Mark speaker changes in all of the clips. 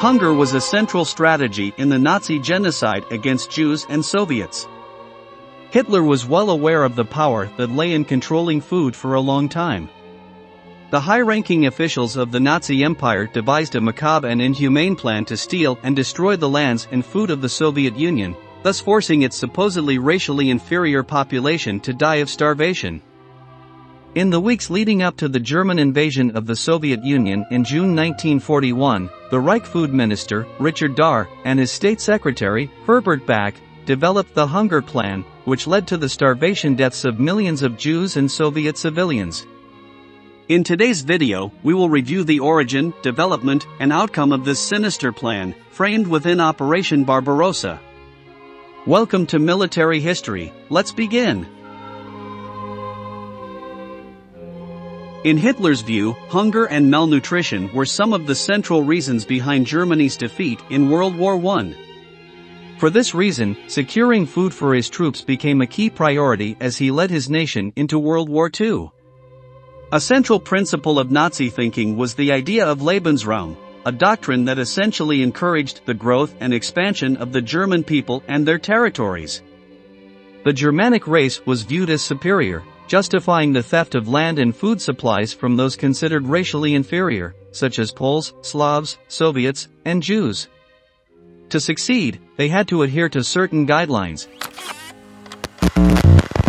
Speaker 1: Hunger was a central strategy in the Nazi genocide against Jews and Soviets. Hitler was well aware of the power that lay in controlling food for a long time. The high-ranking officials of the Nazi Empire devised a macabre and inhumane plan to steal and destroy the lands and food of the Soviet Union, thus forcing its supposedly racially inferior population to die of starvation. In the weeks leading up to the German invasion of the Soviet Union in June 1941, the Reich Food Minister, Richard Dahr, and his State Secretary, Herbert Back, developed the Hunger Plan, which led to the starvation deaths of millions of Jews and Soviet civilians. In today's video, we will review the origin, development, and outcome of this sinister plan, framed within Operation Barbarossa. Welcome to Military History. Let's begin. In Hitler's view, hunger and malnutrition were some of the central reasons behind Germany's defeat in World War I. For this reason, securing food for his troops became a key priority as he led his nation into World War II. A central principle of Nazi thinking was the idea of Lebensraum, a doctrine that essentially encouraged the growth and expansion of the German people and their territories. The Germanic race was viewed as superior, justifying the theft of land and food supplies from those considered racially inferior, such as Poles, Slavs, Soviets, and Jews. To succeed, they had to adhere to certain guidelines.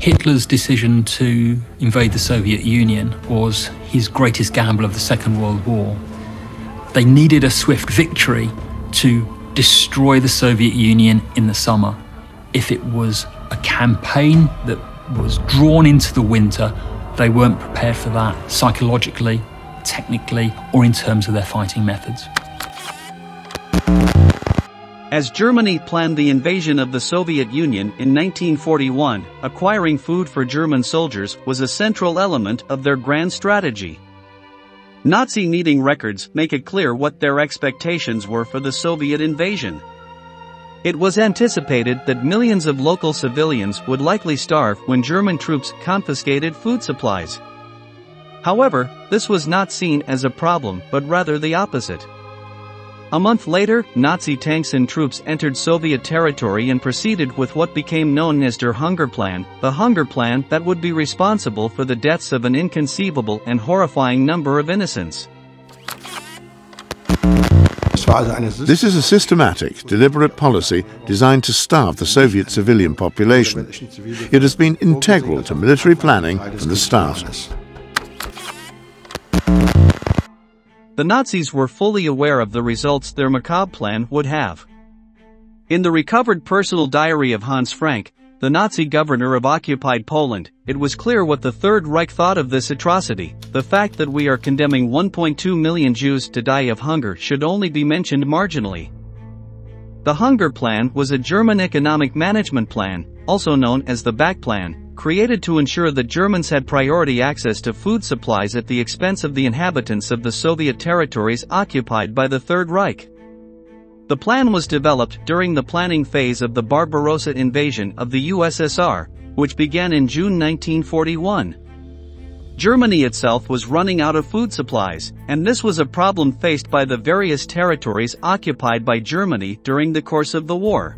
Speaker 2: Hitler's decision to invade the Soviet Union was his greatest gamble of the Second World War. They needed a swift victory to destroy the Soviet Union in the summer. If it was a campaign that was drawn into the winter, they weren't prepared for that psychologically, technically, or in terms of their fighting methods.
Speaker 1: As Germany planned the invasion of the Soviet Union in 1941, acquiring food for German soldiers was a central element of their grand strategy. Nazi meeting records make it clear what their expectations were for the Soviet invasion. It was anticipated that millions of local civilians would likely starve when German troops confiscated food supplies. However, this was not seen as a problem but rather the opposite. A month later, Nazi tanks and troops entered Soviet territory and proceeded with what became known as Der Hunger Plan, the hunger plan that would be responsible for the deaths of an inconceivable and horrifying number of innocents.
Speaker 3: This is a systematic, deliberate policy designed to starve the Soviet civilian population. It has been integral to military planning from the start.
Speaker 1: The Nazis were fully aware of the results their macabre plan would have. In the recovered personal diary of Hans Frank, the Nazi governor of occupied Poland, it was clear what the Third Reich thought of this atrocity. The fact that we are condemning 1.2 million Jews to die of hunger should only be mentioned marginally. The Hunger Plan was a German economic management plan, also known as the Back Plan, created to ensure that Germans had priority access to food supplies at the expense of the inhabitants of the Soviet territories occupied by the Third Reich. The plan was developed during the planning phase of the Barbarossa invasion of the USSR, which began in June 1941. Germany itself was running out of food supplies, and this was a problem faced by the various territories occupied by Germany during the course of the war.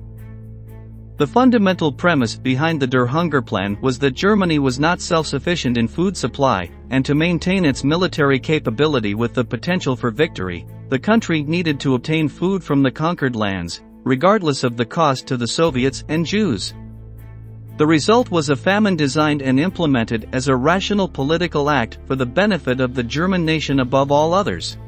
Speaker 1: The fundamental premise behind the Der Hunger Plan was that Germany was not self-sufficient in food supply, and to maintain its military capability with the potential for victory, the country needed to obtain food from the conquered lands, regardless of the cost to the Soviets and Jews. The result was a famine designed and implemented as a rational political act for the benefit of the German nation above all others.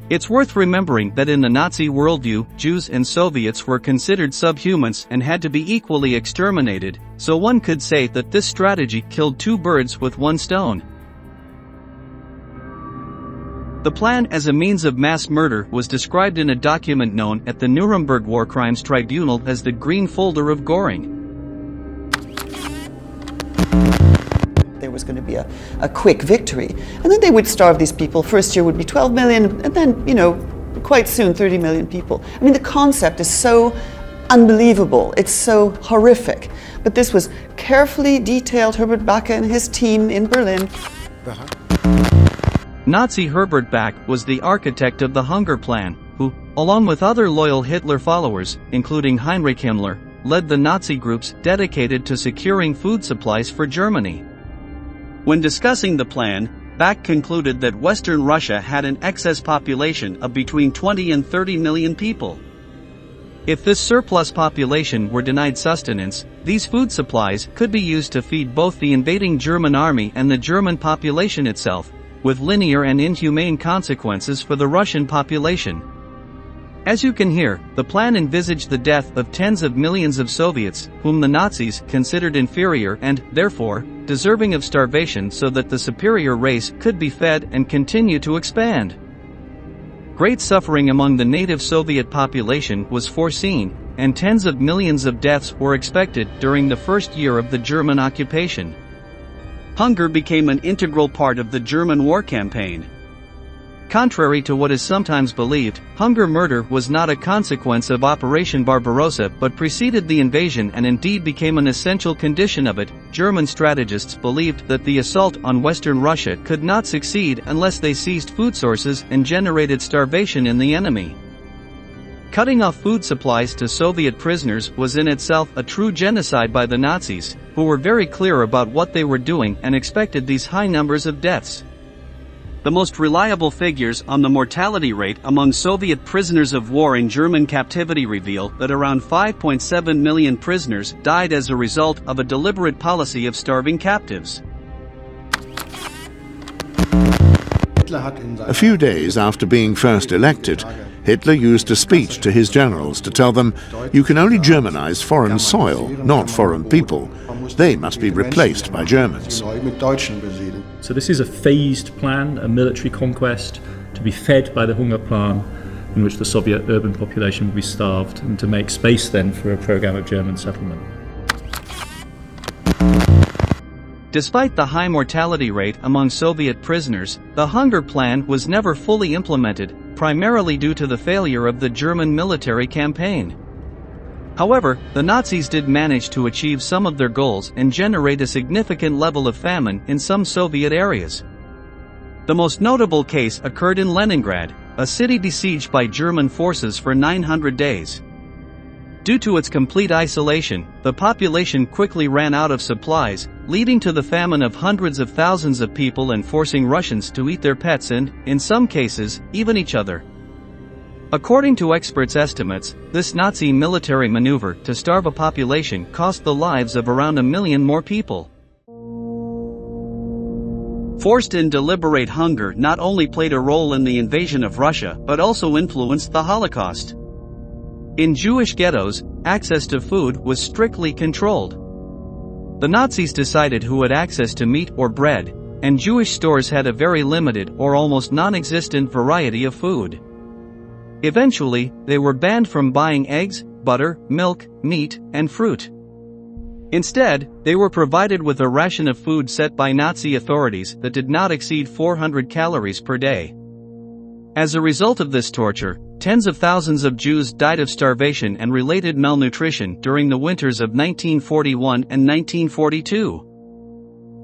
Speaker 1: It's worth remembering that in the Nazi worldview, Jews and Soviets were considered subhumans and had to be equally exterminated, so one could say that this strategy killed two birds with one stone. The plan as a means of mass murder was described in a document known at the Nuremberg War Crimes Tribunal as the Green Folder of Göring.
Speaker 4: There was going to be a quick victory, and then they would starve these people. First year would be 12 million, and then, quite soon 30 million people. I mean, the concept is so unbelievable, it's so horrific. But this was carefully detailed. Herbert Back and his team in Berlin.
Speaker 1: Nazi Herbert Back was the architect of the Hunger Plan, who, along with other loyal Hitler followers, including Heinrich Himmler, led the Nazi groups dedicated to securing food supplies for Germany. When discussing the plan, Back concluded that Western Russia had an excess population of between 20 and 30 million people. If this surplus population were denied sustenance, these food supplies could be used to feed both the invading German army and the German population itself, with linear and inhumane consequences for the Russian population. As you can hear, the plan envisaged the death of tens of millions of Soviets, whom the Nazis considered inferior and, therefore, deserving of starvation so that the superior race could be fed and continue to expand. Great suffering among the native Soviet population was foreseen, and tens of millions of deaths were expected during the first year of the German occupation. Hunger became an integral part of the German war campaign. Contrary to what is sometimes believed, hunger murder was not a consequence of Operation Barbarossa but preceded the invasion and indeed became an essential condition of it. German strategists believed that the assault on Western Russia could not succeed unless they seized food sources and generated starvation in the enemy. Cutting off food supplies to Soviet prisoners was in itself a true genocide by the Nazis, who were very clear about what they were doing and expected these high numbers of deaths. The most reliable figures on the mortality rate among Soviet prisoners of war in German captivity reveal that around 5.7 million prisoners died as a result of a deliberate policy of starving captives.
Speaker 3: A few days after being first elected, Hitler used a speech to his generals to tell them, "You can only Germanize foreign soil, not foreign people. They must be replaced by Germans."
Speaker 5: So this is a phased plan, a military conquest, to be fed by the Hunger Plan, in which the Soviet urban population will be starved, and to make space then for a program of German settlement.
Speaker 1: Despite the high mortality rate among Soviet prisoners, the Hunger Plan was never fully implemented, primarily due to the failure of the German military campaign. However, the Nazis did manage to achieve some of their goals and generate a significant level of famine in some Soviet areas. The most notable case occurred in Leningrad, a city besieged by German forces for 900 days. Due to its complete isolation, the population quickly ran out of supplies, leading to the famine of hundreds of thousands of people and forcing Russians to eat their pets and, in some cases, even each other. According to experts' estimates, this Nazi military maneuver to starve a population cost the lives of around 1 million more people. Forced and deliberate hunger not only played a role in the invasion of Russia but also influenced the Holocaust. In Jewish ghettos, access to food was strictly controlled. The Nazis decided who had access to meat or bread, and Jewish stores had a very limited or almost non-existent variety of food. Eventually, they were banned from buying eggs, butter, milk, meat, and fruit. Instead, they were provided with a ration of food set by Nazi authorities that did not exceed 400 calories per day. As a result of this torture, tens of thousands of Jews died of starvation and related malnutrition during the winters of 1941 and 1942.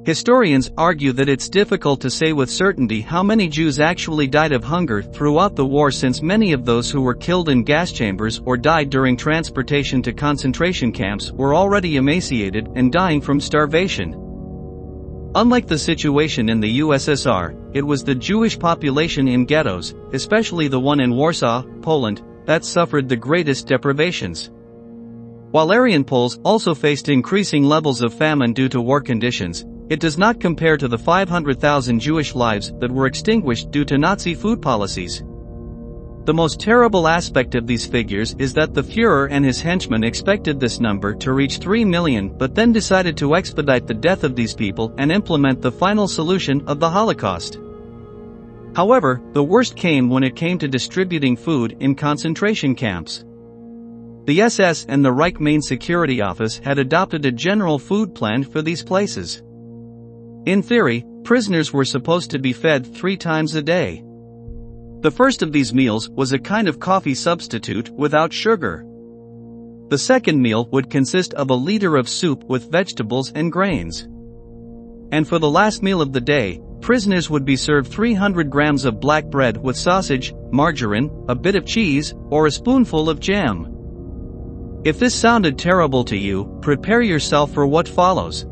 Speaker 1: Historians argue that it's difficult to say with certainty how many Jews actually died of hunger throughout the war, since many of those who were killed in gas chambers or died during transportation to concentration camps were already emaciated and dying from starvation. Unlike the situation in the USSR, it was the Jewish population in ghettos, especially the one in Warsaw, Poland, that suffered the greatest deprivations. While Aryan Poles also faced increasing levels of famine due to war conditions, it does not compare to the 500,000 Jewish lives that were extinguished due to Nazi food policies. The most terrible aspect of these figures is that the Führer and his henchmen expected this number to reach 3 million but then decided to expedite the death of these people and implement the final solution of the Holocaust. However, the worst came when it came to distributing food in concentration camps. The SS and the Reich Main Security Office had adopted a general food plan for these places. In theory, prisoners were supposed to be fed 3 times a day. The first of these meals was a kind of coffee substitute without sugar. The second meal would consist of a liter of soup with vegetables and grains. And for the last meal of the day, prisoners would be served 300 grams of black bread with sausage, margarine, a bit of cheese, or a spoonful of jam. If this sounded terrible to you, prepare yourself for what follows.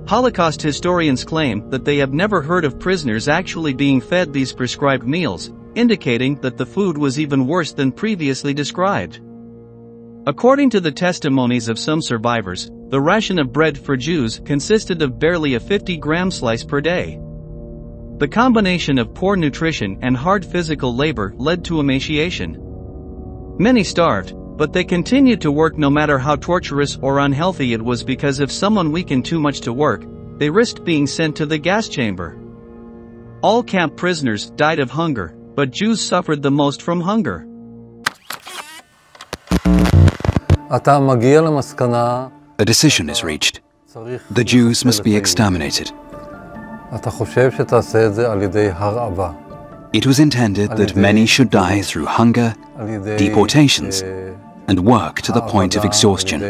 Speaker 1: Holocaust historians claim that they have never heard of prisoners actually being fed these prescribed meals, indicating that the food was even worse than previously described. According to the testimonies of some survivors, the ration of bread for Jews consisted of barely a 50-gram slice per day. The combination of poor nutrition and hard physical labor led to emaciation. Many starved, but they continued to work no matter how torturous or unhealthy it was, because if someone weakened too much to work, they risked being sent to the gas chamber. All camp prisoners died of hunger, but Jews suffered the most from hunger.
Speaker 6: A decision is reached. The Jews must be exterminated. It was intended that many should die through hunger, deportations, and work to the point of exhaustion.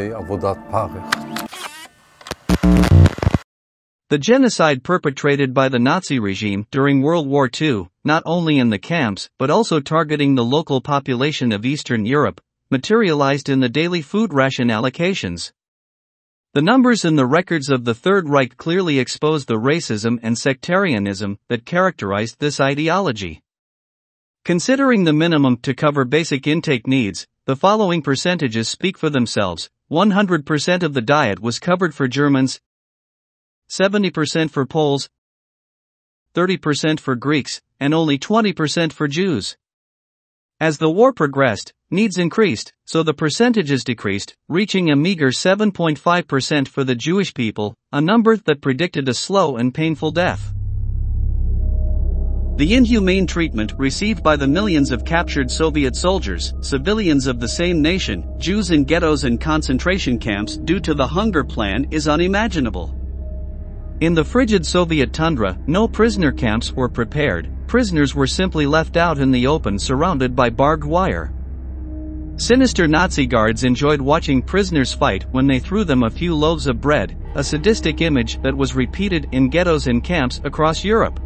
Speaker 1: The genocide perpetrated by the Nazi regime during World War II, not only in the camps but also targeting the local population of Eastern Europe, materialized in the daily food ration allocations. The numbers in the records of the Third Reich clearly expose the racism and sectarianism that characterized this ideology. Considering the minimum to cover basic intake needs, the following percentages speak for themselves. 100% of the diet was covered for Germans, 70% for Poles, 30% for Greeks, and only 20% for Jews. As the war progressed, needs increased, so the percentages decreased, reaching a meager 7.5% for the Jewish people, a number that predicted a slow and painful death. The inhumane treatment received by the millions of captured Soviet soldiers, civilians of the same nation, Jews in ghettos and concentration camps due to the hunger plan is unimaginable. In the frigid Soviet tundra, no prisoner camps were prepared. Prisoners were simply left out in the open surrounded by barbed wire. Sinister Nazi guards enjoyed watching prisoners fight when they threw them a few loaves of bread, a sadistic image that was repeated in ghettos and camps across Europe.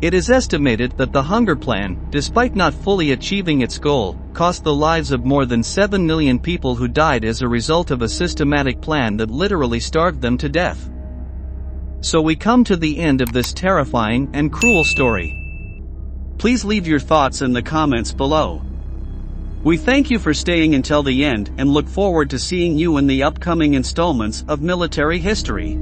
Speaker 1: It is estimated that the hunger plan, despite not fully achieving its goal, cost the lives of more than 7 million people who died as a result of a systematic plan that literally starved them to death. So we come to the end of this terrifying and cruel story. Please leave your thoughts in the comments below. We thank you for staying until the end and look forward to seeing you in the upcoming installments of Military History.